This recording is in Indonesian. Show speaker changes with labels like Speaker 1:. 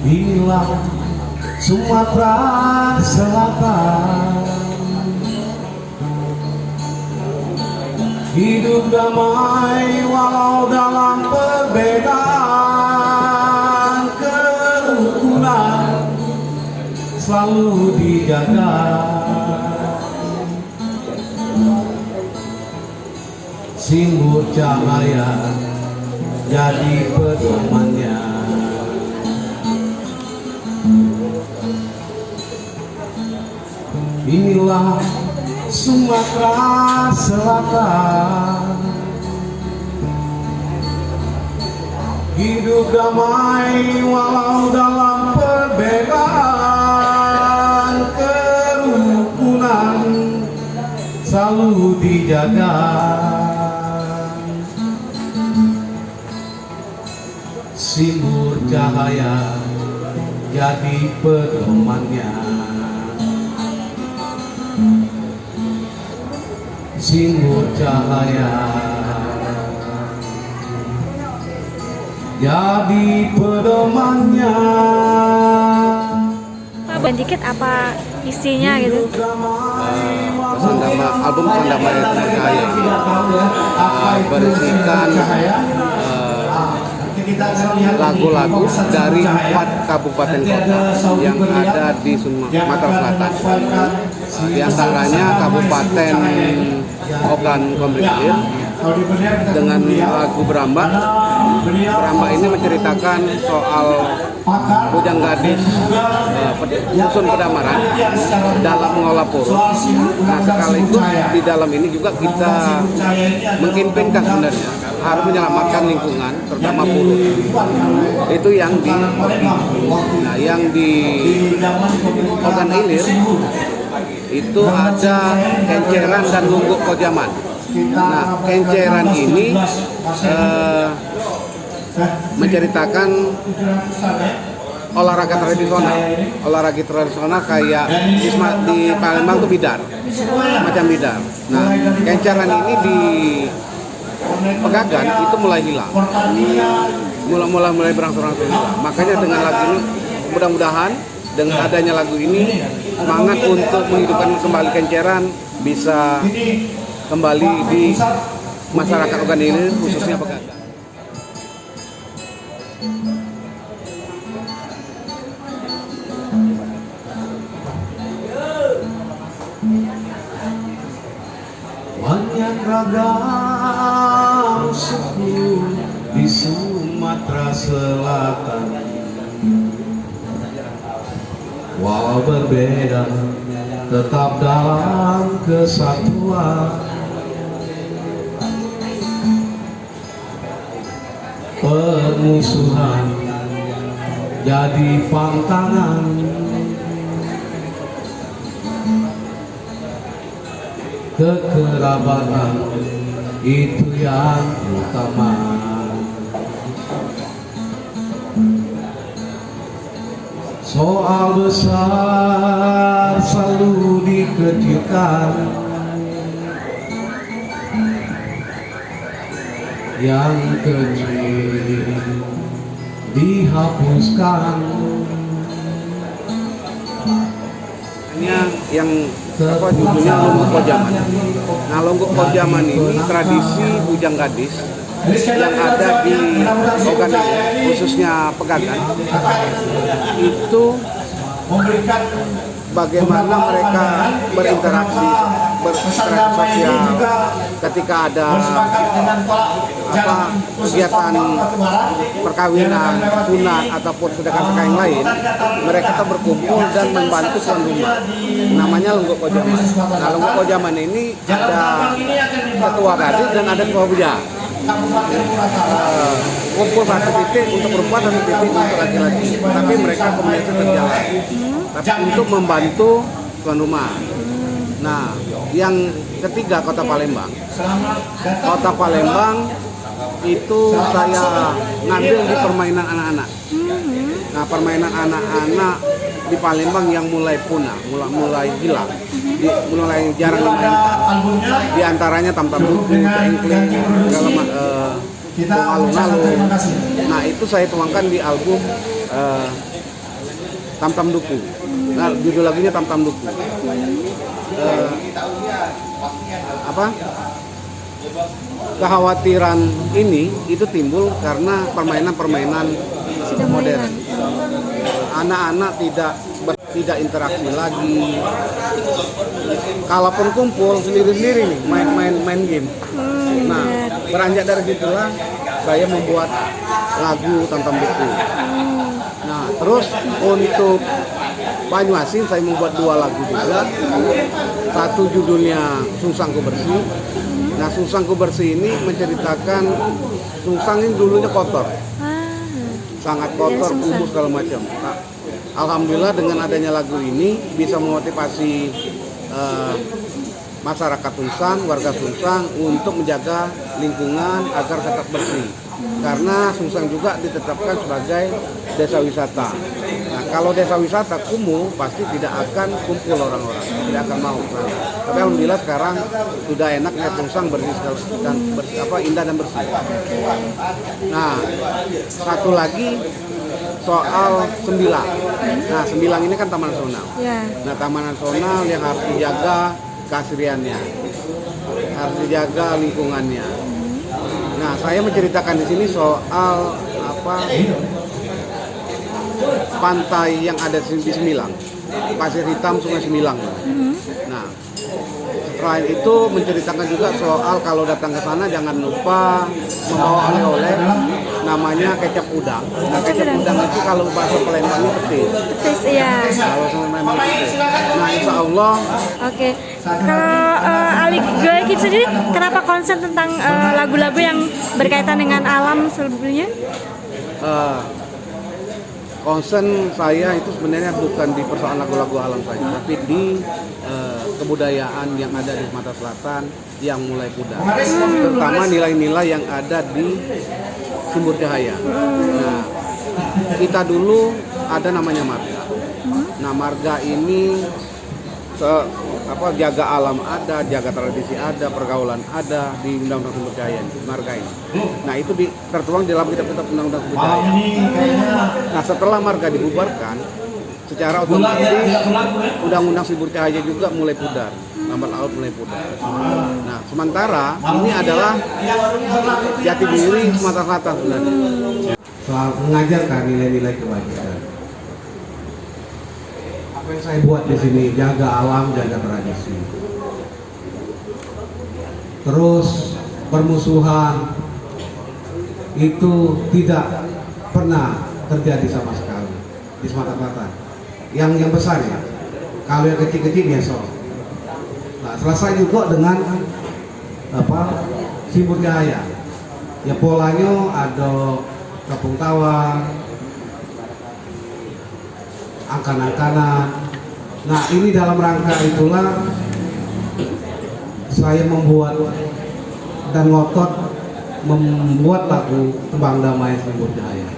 Speaker 1: Bila Sumatera Selatan hidup damai walau dalam perbedaan, kerukunan selalu dijaga. Simbol cahaya jadi pedomannya. Inilah Sumatera Selatan, hidup damai walau dalam perbedaan, kerukunan selalu dijaga. Simbol cahaya jadi pedomannya. Simbol cahaya jadi pedomannya.
Speaker 2: Pak, dikit apa isinya gitu?
Speaker 3: Album Sandama Etan Cahaya berisikan lagu-lagu dari 4 kabupaten kota yang ada di Sumatera Selatan. Di antaranya Kabupaten Ogan Komering Ilir dengan lagu Beramba. Beramba ini menceritakan soal bujang gadis dusun Pedamaran dalam mengolah purut. Nah, sekaligus di dalam ini juga kita mengkampanyekan sebenarnya harus menyelamatkan lingkungan, terutama purut. Itu yang di Ogan Ilir itu ada kenceran dan lungguk kojaman. Nah, kenceran ini menceritakan olahraga tradisional. Olahraga tradisional kayak di Palembang tuh bidar, macam bidar. Nah, kenceran ini di Pegagan itu mulai hilang, mulai berangsur-angsur hilang. Makanya dengan lagu ini, mudah-mudahan dengan adanya lagu ini semangat untuk menghidupkan kembali kenceran bisa kembali di masyarakat Ogan Ilir, khususnya Pegagan.
Speaker 1: Banyak ragam suku di Sumatera Selatan, walau berbeda tetap dalam kesatuan. Permusuhan jadi pantangan, kekerabatan itu yang utama. Soal besar selalu dikecilkan, yang kecil dihapuskan.
Speaker 3: Yang judulnya Lungguk Kojaman. Nah, Lungguk Kojaman ini tradisi bujang gadis yang ada di Ogan Ilir, khususnya Pegagan. Itu bagaimana mereka berinteraksi sosial ketika ada kegiatan perkawinan, sunat ataupun sedekah yang lain, mereka tuh berkumpul dan membantu tuan rumah. Namanya Lungguk Kojaman. Nah, Lungguk Kojaman ini ada ketua gadis dan ada ketua bujang. Kumpul satu titik untuk perempuan, satu titik untuk laki-laki. Tapi mereka komunitas berjalan. Tapi untuk membantu tuan rumah. Nah, yang ketiga Kota Palembang. Kota Palembang itu saya ngambil di permainan anak-anak. Nah, permainan anak-anak di Palembang yang mulai punah, mulai hilang, mulai jarang dimainkan. Di antaranya tam-tam buku, engkling, alun-alun. Nah itu saya tuangkan di album Tam Tam Duku. Nah judul lagunya Tam Tam Duku. Kekhawatiran ini itu timbul karena permainan-permainan modern. Anak-anak tidak interaksi lagi. Kalaupun kumpul sendiri-sendiri nih main game. Nah beranjak dari situlah saya membuat lagu Tam Tam Duku. Nah terus untuk Banyuasin saya membuat 2 lagu juga. Satu judulnya Sungsangku Bersih. Nah Sungsangku Bersih ini menceritakan sungsang ini dulunya kotor, sangat kotor, kumuh segala macam. Nah, alhamdulillah dengan adanya lagu ini bisa memotivasi masyarakat Sungsang, warga Sungsang untuk menjaga lingkungan agar tetap bersih. Karena Sungsang juga ditetapkan sebagai desa wisata. Nah, kalau desa wisata kumuh pasti tidak akan kumpul orang-orang, tidak akan mau. Tapi alhamdulillah sekarang sudah enak lihat Sungsang bersih dan indah dan bersih. Nah, satu lagi soal Sembilang. Nah, Sembilang ini kan Taman Nasional. Nah, Taman Nasional yang harus dijaga keasriannya, harus dijaga lingkungannya. Nah, saya menceritakan di sini soal pantai yang ada di Sembilang, Pasir Hitam, Sungai Sembilang. Nah, selain itu menceritakan juga soal kalau datang ke sana jangan lupa membawa oleh-oleh namanya kecap udang. Nah, kecap udang itu kalau bahasa Palembangnya petis.
Speaker 2: Petis, iya.
Speaker 3: Kalau memang petis. Nah, insya Allah.
Speaker 2: Oke. Kalau Ali Joy Kids sendiri, kenapa konsen tentang lagu-lagu yang berkaitan dengan alam sebelumnya?
Speaker 3: Concern saya itu sebenarnya bukan di persoalan lagu-lagu alam saja, tapi di kebudayaan yang ada di Sumatera Selatan yang mulai pudar, terutama nilai-nilai yang ada di Sumber Cahaya. Nah, kita dulu ada namanya marga. Nah, marga ini jaga alam ada, jaga tradisi ada, pergaulan ada di Undang-Undang Sumber Cahaya marga ini. Nah, itu tertuang di dalam kitab-kitab Undang-Undang Sumber Cahaya. Nah, setelah marga dibubarkan, secara otomatis Undang-Undang Sumber Cahaya juga mulai pudar, lambat laut mulai pudar. Nah, sementara ini adalah jati diri Sumatera Selatan sebenarnya.
Speaker 1: Soal mengajarkan nilai-nilai kebajikan. Apa yang saya buat di sini, jaga alam, jaga tradisi. Terus permusuhan itu tidak pernah terjadi sama sekali di Sumatera Selatan. Yang besar ya, kalau yang kecil-kecil biasa. Nah, selesai juga dengan Sumber Cahaya. Ya polanya ada Kampung Tawa, angkan-angkanan. Nah, ini dalam rangka itulah saya membuat dan ngotot membuat lagu Tembang Damai Sumber Cahaya.